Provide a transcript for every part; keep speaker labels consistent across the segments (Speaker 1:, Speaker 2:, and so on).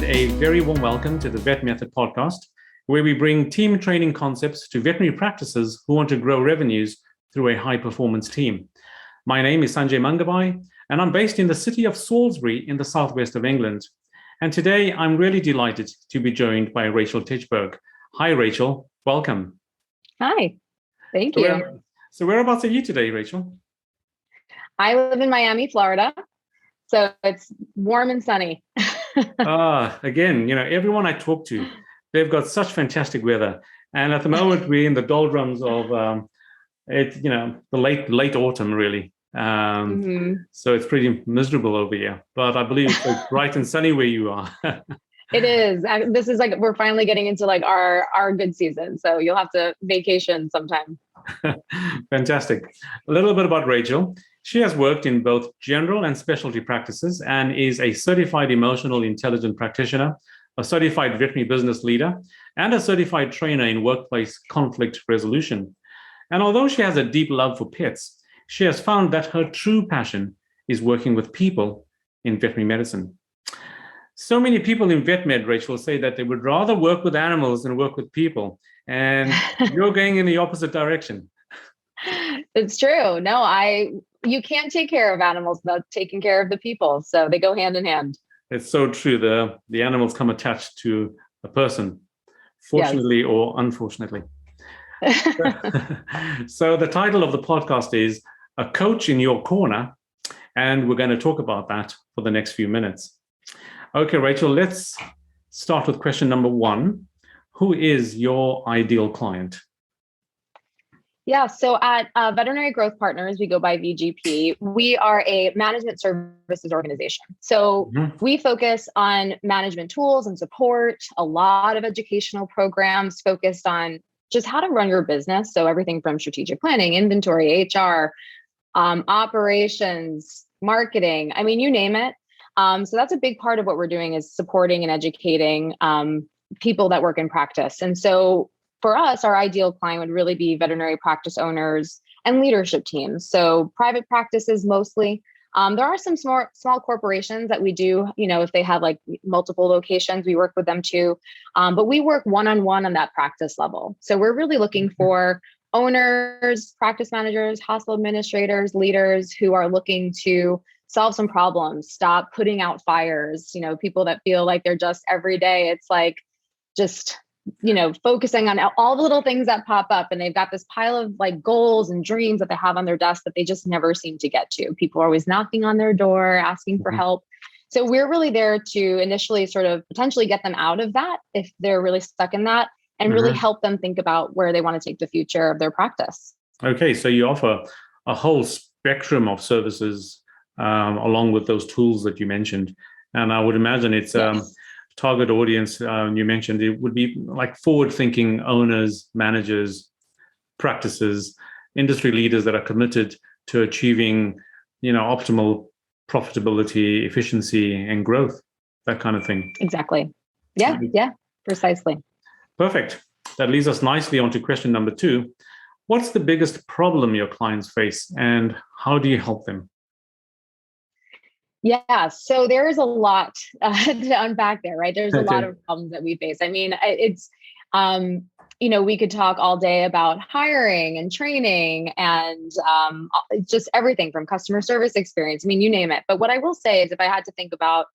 Speaker 1: a very warm welcome to the Vet Method podcast, where we bring team training concepts to veterinary practices who want to grow revenues through a high-performance team. My name is Sanjay Mangabai, and I'm based in the city of Salisbury in the southwest of England. And today, I'm really delighted to be joined by Rachel Teichberg. Hi, Rachel. Welcome.
Speaker 2: Hi. Thank you.
Speaker 1: So whereabouts are you today, Rachel?
Speaker 2: I live in Miami, Florida. So it's warm and sunny.
Speaker 1: Again, everyone I talk to, they've got such fantastic weather. And at the moment, we're in the doldrums of the late autumn, really. So it's pretty miserable over here. But I believe it's so bright and sunny where you are.
Speaker 2: It is. This is like we're finally getting into like our good season. So you'll have to vacation sometime.
Speaker 1: Fantastic. A little bit about Rachel. She has worked in both general and specialty practices and is a certified emotional intelligence practitioner, a certified veterinary business leader, and a certified trainer in workplace conflict resolution. And although she has a deep love for pets, she has found that her true passion is working with people in veterinary medicine. So many people in vet med, Rachel, say that they would rather work with animals than work with people. And you're going in the opposite direction.
Speaker 2: It's true. No, you can't take care of animals without taking care of the people. So they go hand in hand.
Speaker 1: It's so true. The animals come attached to a person, fortunately or unfortunately. So the title of the podcast is A Coach in Your Corner. And we're going to talk about that for the next few minutes. Okay, Rachel, let's start with question number one. Who is your ideal client?
Speaker 2: Yeah, so at Veterinary Growth Partners, we go by VGP. We are a management services organization. So we focus on management tools and support, a lot of educational programs focused on just how to run your business. So everything from strategic planning, inventory, HR, operations, marketing, I mean, you name it. So that's a big part of what we're doing is supporting and educating people that work in practice. And so for us, our ideal client would really be veterinary practice owners and leadership teams. So private practices mostly. There are some small corporations that we do, if they have like multiple locations, we work with them too. But we work one-on-one on that practice level. So we're really looking for owners, practice managers, hospital administrators, leaders who are looking to solve some problems, stop putting out fires, people that feel like they're just every day. It's like just focusing on all the little things that pop up, and they've got this pile of like goals and dreams that they have on their desk that they just never seem to get to. People are always knocking on their door, asking for help. So we're really there to initially sort of potentially get them out of that if they're really stuck in that, and really help them think about where they want to take the future of their practice. Okay,
Speaker 1: so you offer a whole spectrum of services along with those tools that you mentioned. And I would imagine it's target audience, you mentioned, it would be like forward-thinking owners, managers, practices, industry leaders that are committed to achieving, optimal profitability, efficiency, and growth, that kind of thing.
Speaker 2: Exactly. Yeah, precisely.
Speaker 1: Perfect. That leads us nicely onto question number two. What's the biggest problem your clients face, and how do you help them?
Speaker 2: Yeah, so there's a lot to unpack there, right? There's a lot of problems that we face. I mean, it's, we could talk all day about hiring and training and just everything from customer service experience. I mean, you name it. But what I will say is if I had to think about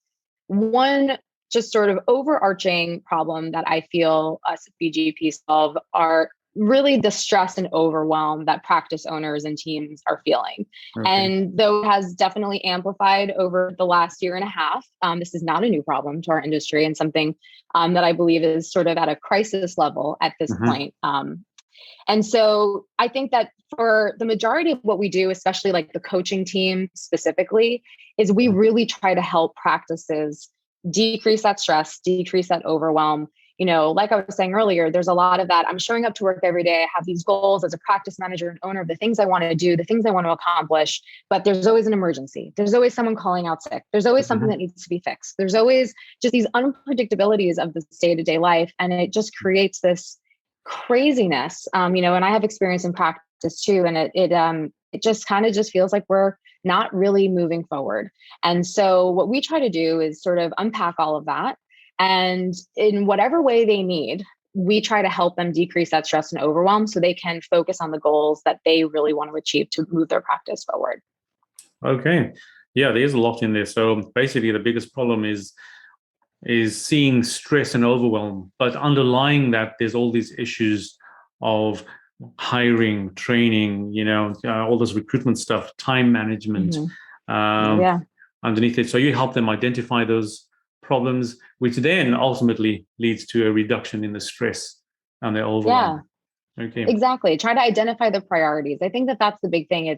Speaker 2: one just sort of overarching problem that I feel us at BGP solve are really the stress and overwhelm that practice owners and teams are feeling. And though it has definitely amplified over the last year and a half, this is not a new problem to our industry and something that I believe is sort of at a crisis level at this point. And so I think that for the majority of what we do, especially like the coaching team specifically, is we really try to help practices decrease that stress, decrease that overwhelm. Like I was saying earlier, there's a lot of that. I'm showing up to work every day. I have these goals as a practice manager and owner of the things I want to do, the things I want to accomplish, but there's always an emergency. There's always someone calling out sick. There's always something that needs to be fixed. There's always just these unpredictabilities of the day-to-day life. And it just creates this craziness, and I have experience in practice too. And it just kind of just feels like we're not really moving forward. And so what we try to do is sort of unpack all of that And in whatever way they need, we try to help them decrease that stress and overwhelm so they can focus on the goals that they really want to achieve to move their practice forward.
Speaker 1: Okay. Yeah, there's a lot in there. So basically the biggest problem is seeing stress and overwhelm, but underlying that, there's all these issues of hiring, training, all this recruitment stuff, time management, underneath it. So you help them identify those problems, which then ultimately leads to a reduction in the stress and the overwhelm.
Speaker 2: Yeah,
Speaker 1: okay.
Speaker 2: Exactly. Try to identify the priorities. I think that that's the big thing.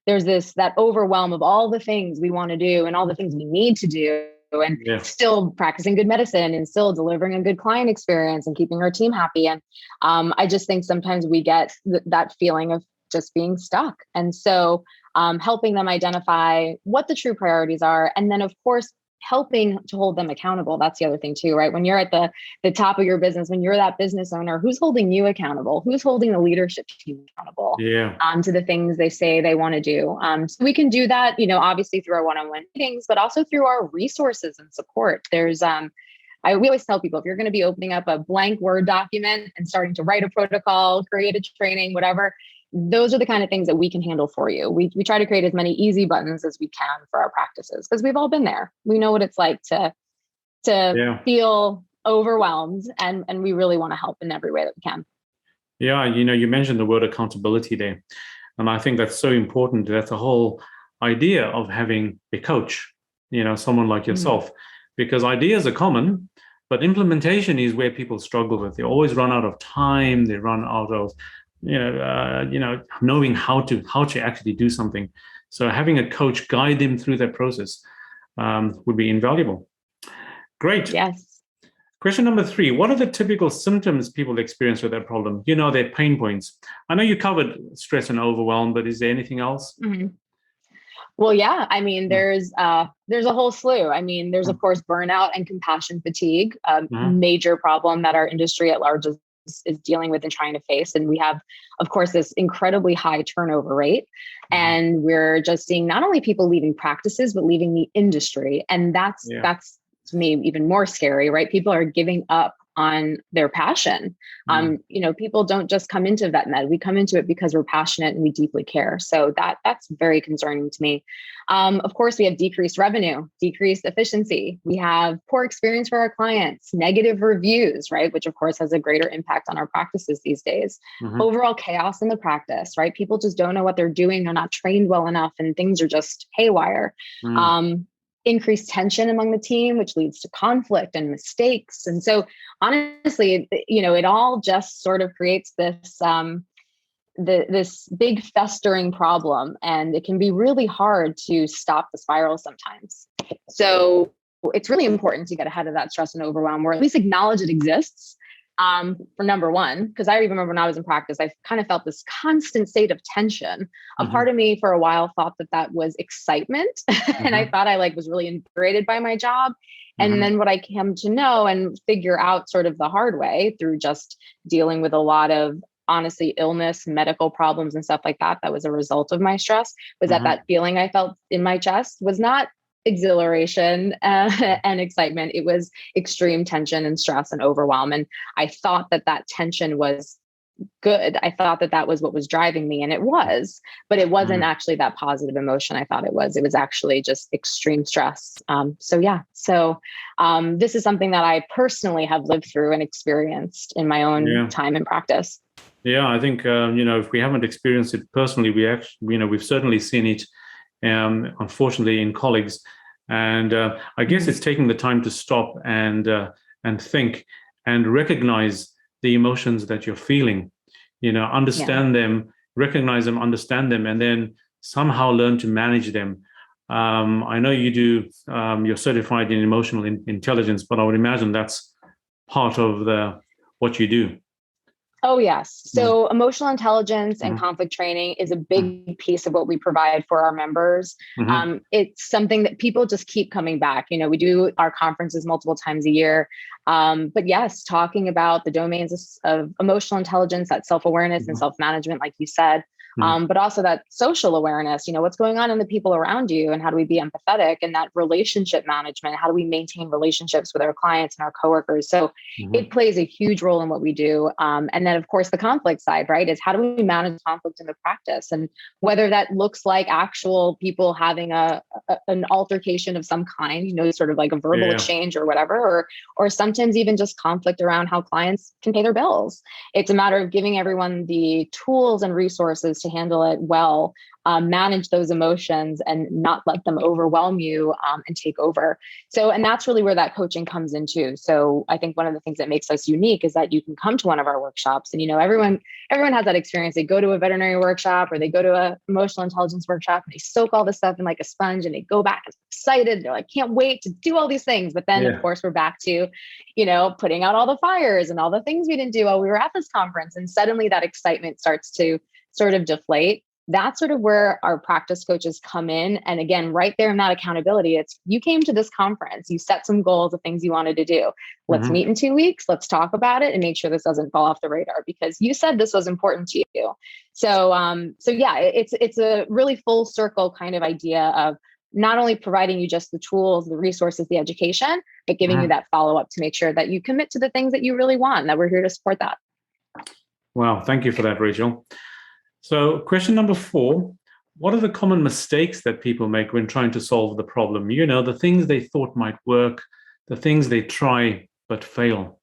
Speaker 2: There's that overwhelm of all the things we want to do and all the things we need to do, and still practicing good medicine and still delivering a good client experience and keeping our team happy. And I just think sometimes we get that feeling of just being stuck. And so helping them identify what the true priorities are. And then, of course, helping to hold them accountable. That's the other thing too, right? When you're at the top of your business, when you're that business owner, who's holding you accountable? Who's holding the leadership team accountable to the things they say they want to do? So we can do that, obviously through our one-on-one meetings, but also through our resources and support. There's, we always tell people, if you're going to be opening up a blank Word document and starting to write a protocol, create a training, whatever, those are the kind of things that we can handle for you. We try to create as many easy buttons as we can for our practices, because we've all been there. We know what it's like to feel overwhelmed, and we really want to help in every way that we can.
Speaker 1: Yeah, you mentioned the word accountability there. And I think that's so important. That's the whole idea of having a coach, someone like yourself, because ideas are common, but implementation is where people struggle with. They always run out of time. They run out of knowing how to actually do something. So having a coach guide them through that process would be invaluable. Great.
Speaker 2: Yes.
Speaker 1: Question number 3, what are the typical symptoms people experience with that problem? Their pain points. I know you covered stress and overwhelm, but is there anything else?
Speaker 2: Well, yeah, I mean, there's a whole slew. I mean, there's of course burnout and compassion fatigue, a major problem that our industry at large is dealing with and trying to face. And we have, of course, this incredibly high turnover rate. And we're just seeing not only people leaving practices, but leaving the industry. And that's to me even more scary, right? People are giving up on their passion. People don't just come into vet med. We come into it because we're passionate and we deeply care. So that's very concerning to me. Of course, we have decreased revenue, decreased efficiency. We have poor experience for our clients, negative reviews, right? Which of course has a greater impact on our practices these days. Overall chaos in the practice, right? People just don't know what they're doing. They're not trained well enough and things are just haywire. Increased tension among the team, which leads to conflict and mistakes. And so honestly, it all just sort of creates this, this big festering problem, and it can be really hard to stop the spiral sometimes. So it's really important to get ahead of that stress and overwhelm, or at least acknowledge it exists. For number one, because I remember when I was in practice, I kind of felt this constant state of tension. A part of me for a while thought that was excitement. And I thought I was really invigorated by my job. And then what I came to know and figure out sort of the hard way through just dealing with a lot of, honestly, illness, medical problems and stuff like that was a result of my stress, was that feeling I felt in my chest was not exhilaration and excitement. It was extreme tension and stress and overwhelm. And I thought that tension was good. I thought that was what was driving me, and it was, but it wasn't actually that positive emotion I thought it was. It was actually just extreme stress. So this is something that I personally have lived through and experienced in my own time in practice.
Speaker 1: Yeah, I think if we haven't experienced it personally, we've certainly seen it. Unfortunately, in colleagues, and I guess it's taking the time to stop and think and recognize the emotions that you're feeling. Understand them, recognize them, understand them, and then somehow learn to manage them. I know you do. You're certified in emotional intelligence, but I would imagine that's part of what you do.
Speaker 2: Oh, yes. So emotional intelligence and conflict training is a big piece of what we provide for our members. It's something that people just keep coming back. We do our conferences multiple times a year. But yes, talking about the domains of emotional intelligence, that self-awareness and self-management, like you said, but also that social awareness, what's going on in the people around you and how do we be empathetic, and that relationship management, how do we maintain relationships with our clients and our coworkers. So it plays a huge role in what we do. And then of course the conflict side, right, is how do we manage conflict in the practice, and whether that looks like actual people having an altercation of some kind, sort of like a verbal exchange or whatever, or sometimes even just conflict around how clients can pay their bills. It's a matter of giving everyone the tools and resources to handle it well, manage those emotions and not let them overwhelm you and take over. So, and that's really where that coaching comes into. So I think one of the things that makes us unique is that you can come to one of our workshops and, everyone has that experience. They go to a veterinary workshop or they go to a emotional intelligence workshop and they soak all this stuff in like a sponge and they go back excited. They're like, can't wait to do all these things. But then of course we're back to, putting out all the fires and all the things we didn't do while we were at this conference. And suddenly that excitement starts to sort of deflate. That's sort of where our practice coaches come in. And again, right there in that accountability, it's you came to this conference, you set some goals of things you wanted to do. Let's meet in 2 weeks. Let's talk about it and make sure this doesn't fall off the radar because you said this was important to you. So yeah, it's a really full circle kind of idea of not only providing you just the tools, the resources, the education, but giving you that follow-up to make sure that you commit to the things that you really want and that we're here to support that.
Speaker 1: Wow. Thank you for that, Rachel. So question number 4, what are the common mistakes that people make when trying to solve the problem? The things they thought might work, the things they try but fail.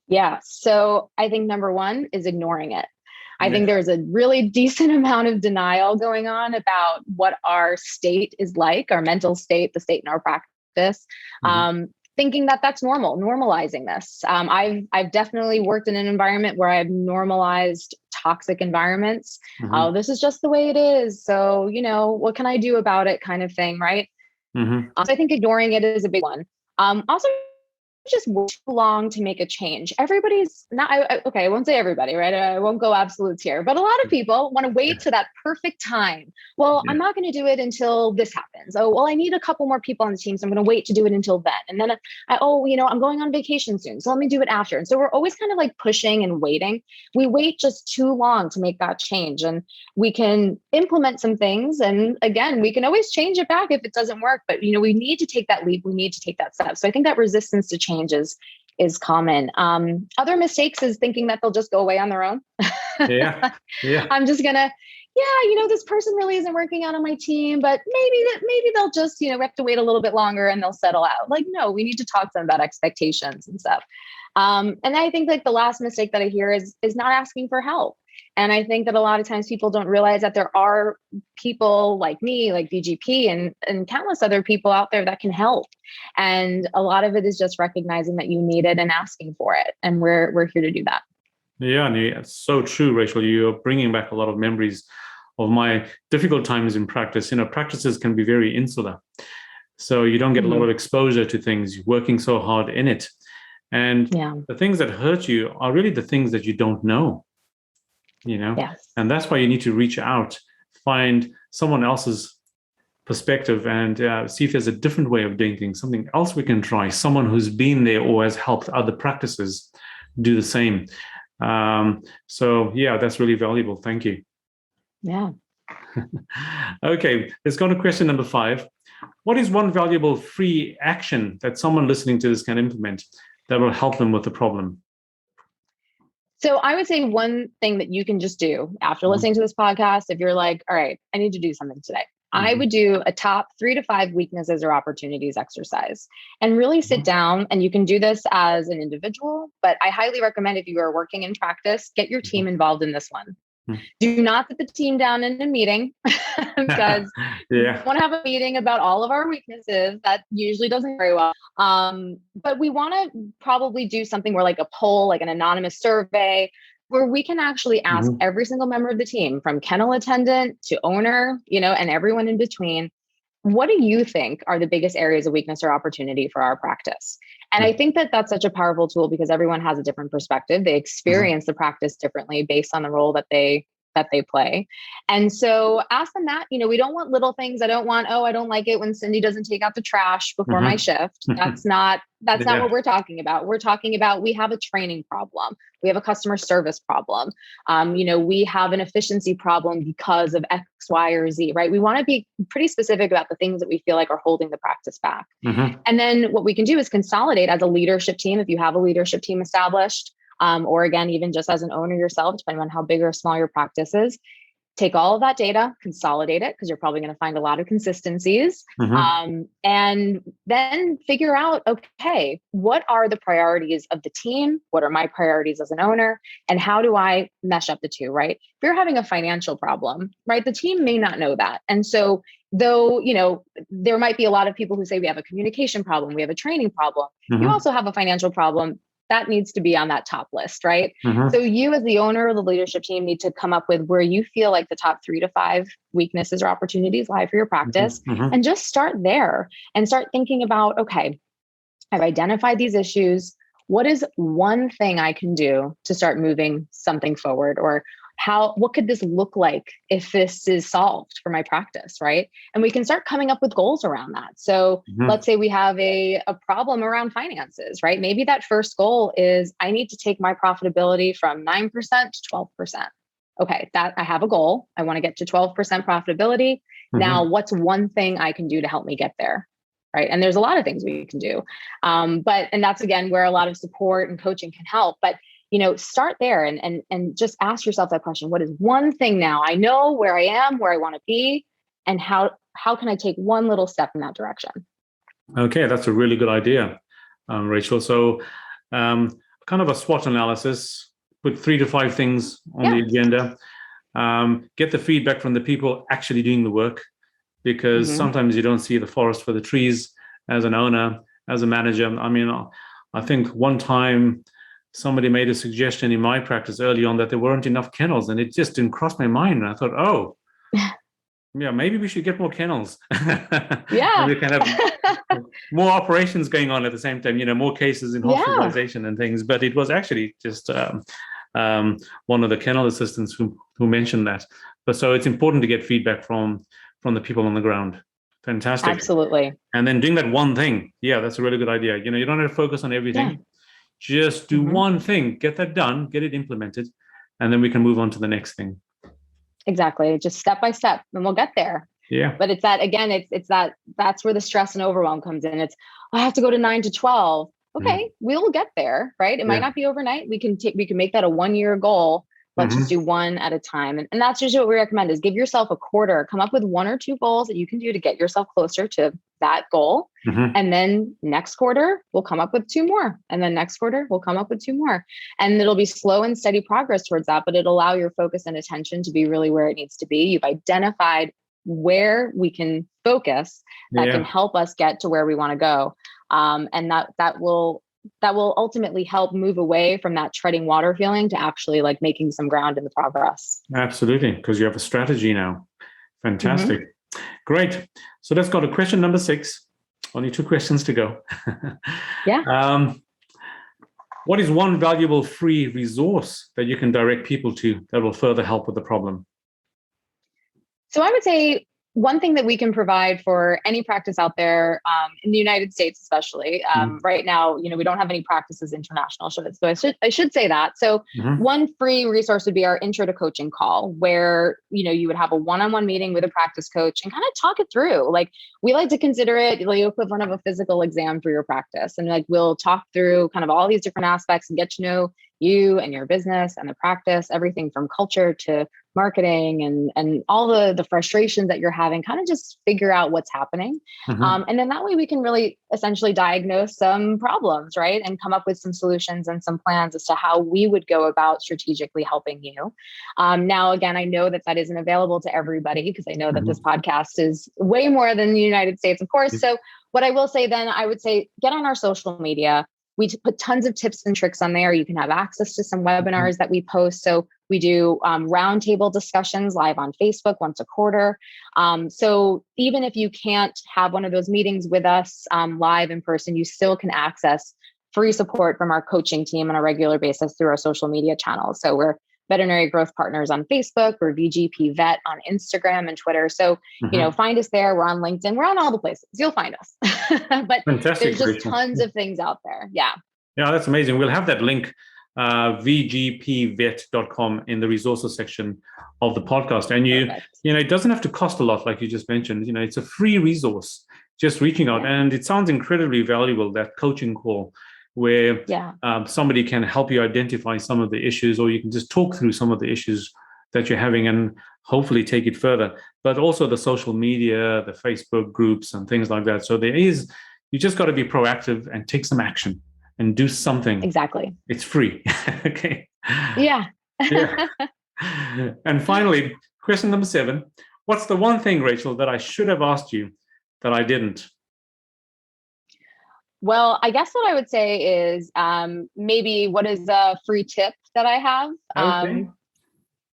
Speaker 2: Yeah. So I think number 1 is ignoring it. I think there's a really decent amount of denial going on about what our state is like, our mental state, the state in our practice. Thinking that that's normal, normalizing this. I've definitely worked in an environment where I've normalized toxic environments. Oh, this is just the way it is. So, what can I do about it kind of thing, right? So I think ignoring it is a big one. Also, just too long to make a change. Everybody's not, I won't say everybody, right? I won't go absolutes here, but a lot of people want to wait to that perfect time. Well, I'm not going to do it until this happens. Oh, well, I need a couple more people on the team, so I'm going to wait to do it until then. And then I'm going on vacation soon, so let me do it after. And so we're always kind of like pushing and waiting. We wait just too long to make that change, and we can implement some things. And again, we can always change it back if it doesn't work, but we need to take that leap. We need to take that step. So I think that resistance to change is common. Other mistakes is thinking that they'll just go away on their own. I'm just gonna, this person really isn't working out on my team, but maybe they'll just, we have to wait a little bit longer and they'll settle out. Like, no, we need to talk to them about expectations and stuff. And I think like the last mistake that I hear is not asking for help. And I think that a lot of times people don't realize that there are people like me, like VGP and countless other people out there that can help. And a lot of it is just recognizing that you need it and asking for it. And we're here to do that.
Speaker 1: Yeah, and it's so true, Rachel. You're bringing back a lot of memories of my difficult times in practice. Practices can be very insular. So you don't get a lot of exposure to things. You're working so hard in it. And the things that hurt you are really the things that you don't know. And that's why you need to reach out, find someone else's perspective and see if there's a different way of doing things, something else we can try, someone who's been there or has helped other practices do the same. So that's really valuable. Thank you.
Speaker 2: Yeah.
Speaker 1: Okay, let's go to question number 5. What is one valuable free action that someone listening to this can implement that will help them with the problem?
Speaker 2: So I would say one thing that you can just do after listening to this podcast, if you're like, all right, I need to do something today, I would do a top 3 to 5 weaknesses or opportunities exercise and really sit down. And you can do this as an individual, but I highly recommend if you are working in practice, get your team involved in this one. Do not put the team down in a meeting because we want to have a meeting about all of our weaknesses. That usually doesn't very well. But we want to probably do something where like a poll, like an anonymous survey, where we can actually ask every single member of the team from kennel attendant to owner, and everyone in between, what do you think are the biggest areas of weakness or opportunity for our practice? And I think that that's such a powerful tool because everyone has a different perspective. They experience the practice differently based on the role that they that they play. And so ask them that. We don't want little things. I don't like it when Cindy doesn't take out the trash before my shift. That's not what we're talking about. We're talking about, we have a training problem. We have a customer service problem. We have an efficiency problem because of X, Y, or Z, right? We want to be pretty specific about the things that we feel like are holding the practice back. And then what we can do is consolidate as a leadership team. If you have a leadership team established, or again, even just as an owner yourself, depending on how big or small your practice is, take all of that data, consolidate it, because you're probably going to find a lot of consistencies, and then figure out, okay, what are the priorities of the team? What are my priorities as an owner? And how do I mesh up the two, right? If you're having a financial problem, right, the team may not know that. And so though, there might be a lot of people who say we have a communication problem, we have a training problem, you also have a financial problem. That needs to be on that top list, right? So you as the owner of the leadership team need to come up with where you feel like the top 3 to 5 weaknesses or opportunities lie for your practice, and just start there and start thinking about, okay, I've identified these issues. What is one thing I can do to start moving something forward? Or what could this look like if this is solved for my practice, right? And we can start coming up with goals around that. So let's say we have a problem around finances, right? Maybe that first goal is I need to take my profitability from 9% to 12%. Okay, that I have a goal. I want to get to 12% profitability. Now, what's one thing I can do to help me get there? Right. And there's a lot of things we can do. And that's, again, where a lot of support and coaching can help. But start there and just ask yourself that question. What is one thing now? I know where I am, where I want to be, and how can I take one little step in that direction? Okay,
Speaker 1: that's a really good idea, Rachel. So kind of a SWOT analysis, put 3 to 5 things on the agenda, get the feedback from the people actually doing the work, because sometimes you don't see the forest for the trees as an owner, as a manager. I mean, I think one time somebody made a suggestion in my practice early on that there weren't enough kennels, and it just didn't cross my mind. And I thought, oh, yeah, maybe we should get more kennels.
Speaker 2: Yeah.
Speaker 1: We can have more operations going on at the same time, more cases in hospitalization and things. But it was actually just one of the kennel assistants who mentioned that. But so it's important to get feedback from the people on the ground. Fantastic.
Speaker 2: Absolutely.
Speaker 1: And then doing that one thing. Yeah, that's a really good idea. You don't have to focus on everything. Yeah. Just do one thing, get that done, get it implemented, and then we can move on to the next thing. Exactly. Just step by step, and we'll get there. Yeah. But it's that, again, that's where the stress and overwhelm comes in. It's, I have to go to 9 to 12. Okay, we'll get there, right? It might not be overnight. We can make that a 1-year goal. Let's just do one at a time. And that's usually what we recommend is give yourself a quarter, come up with 1 or 2 goals that you can do to get yourself closer to that goal. And then next quarter, we'll come up with 2 more. And then next quarter, we'll come up with 2 more. And it'll be slow and steady progress towards that, but it'll allow your focus and attention to be really where it needs to be. You've identified where we can focus that can help us get to where we want to go. And that will ultimately help move away from that treading water feeling to actually like making some ground in the progress. Absolutely, because you have a strategy now. Fantastic. Great. So let's go to question number 6. Only 2 questions to go. What is one valuable free resource that you can direct people to that will further help with the problem? So I would say one thing that we can provide for any practice out there, in the United States, especially right now, we don't have any practices international. So I should say that. So one free resource would be our intro to coaching call, where, you would have a one-on-one meeting with a practice coach and kind of talk it through. Like, we like to consider it the equivalent of a physical exam for your practice. And like, we'll talk through kind of all these different aspects and get to know you and your business and the practice, everything from culture to marketing and all the frustrations that you're having, kind of just figure out what's happening. And then that way we can really essentially diagnose some problems, right? And come up with some solutions and some plans as to how we would go about strategically helping you. Now, again, I know that isn't available to everybody, because I know that this podcast is way more than the United States, of course. So what I will say then, I would say, get on our social media. We put tons of tips and tricks on there. You can have access to some webinars that we post. So we do roundtable discussions live on Facebook once a quarter. So even if you can't have one of those meetings with us live in person, you still can access free support from our coaching team on a regular basis through our social media channels. So we're
Speaker 2: Veterinary Growth Partners on Facebook or VGP Vet on Instagram and Twitter. So, find us there. We're on LinkedIn. We're on all the places. You'll find us. But
Speaker 1: Fantastic,
Speaker 2: there's just
Speaker 1: Rachel.
Speaker 2: tons of things out there. Yeah.
Speaker 1: Yeah, that's amazing. We'll have that link, vgpvet.com, in the resources section of the podcast. And it doesn't have to cost a lot, like you just mentioned. It's a free resource, just reaching out.
Speaker 2: Yeah.
Speaker 1: And it sounds incredibly valuable, that coaching call, where somebody can help you identify some of the issues, or you can just talk through some of the issues that you're having and hopefully take it further. But also the social media, the Facebook groups and things like that. So you just got to be proactive and take some action and do something.
Speaker 2: Exactly.
Speaker 1: It's free. Okay.
Speaker 2: Yeah.
Speaker 1: Yeah. And finally, question number 7. What's the one thing, Rachel, that I should have asked you that I didn't?
Speaker 2: Well, I guess what I would say is maybe what is a free tip that I have?
Speaker 1: Okay.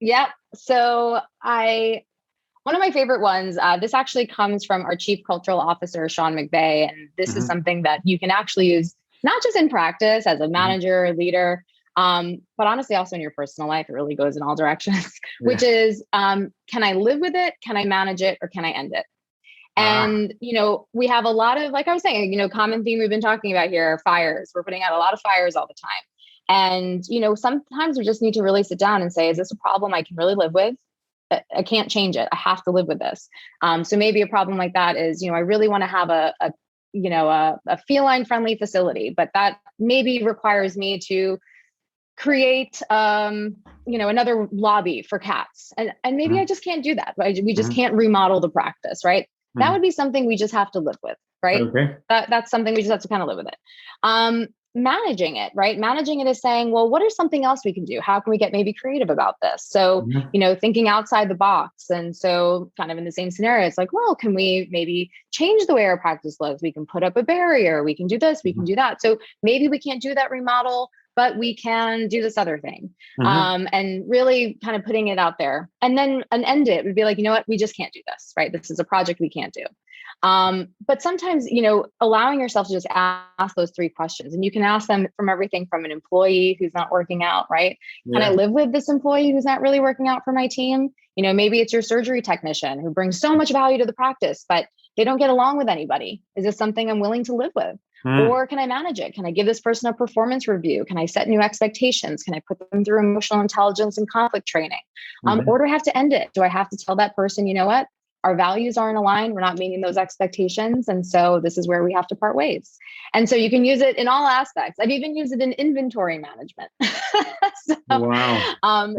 Speaker 2: Yeah. So one of my favorite ones, this actually comes from our Chief Cultural Officer, Sean McVeigh. And this is something that you can actually use, not just in practice as a manager or leader, but honestly, also in your personal life. It really goes in all directions, which is, can I live with it? Can I manage it? Or can I end it? And, we have a lot of, like I was saying, common theme we've been talking about here, fires. We're putting out a lot of fires all the time. And, sometimes we just need to really sit down and say, is this a problem I can really live with? I can't change it. I have to live with this. So maybe a problem like that is, I really want to have a feline friendly facility, but that maybe requires me to create, another lobby for cats. And maybe I just can't do that. Right? We just can't remodel the practice, right? That would be something we just have to live with, right?
Speaker 1: Okay.
Speaker 2: That's something we just have to kind of live with it. Managing it, right? Managing it is saying, well, what is something else we can do? How can we get maybe creative about this? So, thinking outside the box. And so kind of in the same scenario, it's like, well, can we maybe change the way our practice looks? We can put up a barrier. We can do this. We can do that. So maybe we can't do that remodel, but we can do this other thing. And really kind of putting it out there. And then end it would be like, you know what, we just can't do this, right? This is a project we can't do. But sometimes, allowing yourself to just ask those 3 questions, and you can ask them from everything from an employee who's not working out, right? Can I live with this employee who's not really working out for my team? Maybe it's your surgery technician who brings so much value to the practice, but they don't get along with anybody. Is this something I'm willing to live with? Or can I manage it? Can I give this person a performance review? Can I set new expectations? Can I put them through emotional intelligence and conflict training? Or do I have to end it? Do I have to tell that person, you know what? Our values aren't aligned. We're not meeting those expectations. And so this is where we have to part ways. And so you can use it in all aspects. I've even used it in inventory management.
Speaker 1: Wow.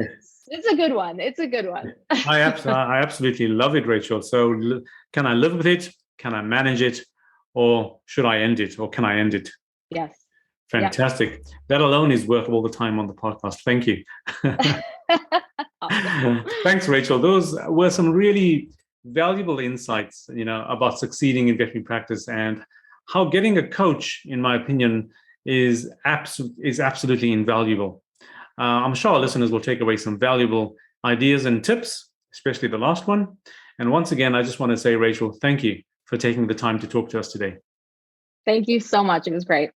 Speaker 2: It's a good one. It's a good one.
Speaker 1: I absolutely love it, Rachel. So can I live with it? Can I manage it? Or should I end it? Or can I end it?
Speaker 2: Yes.
Speaker 1: Fantastic. Yep. That alone is worth all the time on the podcast. Thank you.
Speaker 2: Awesome.
Speaker 1: Thanks, Rachel. Those were some really valuable insights, about succeeding in veterinary practice, and how getting a coach, in my opinion, is absolutely invaluable. I'm sure our listeners will take away some valuable ideas and tips, especially the last one. And once again, I just want to say, Rachel, thank you for taking the time to talk to us today.
Speaker 2: Thank you so much. It was great.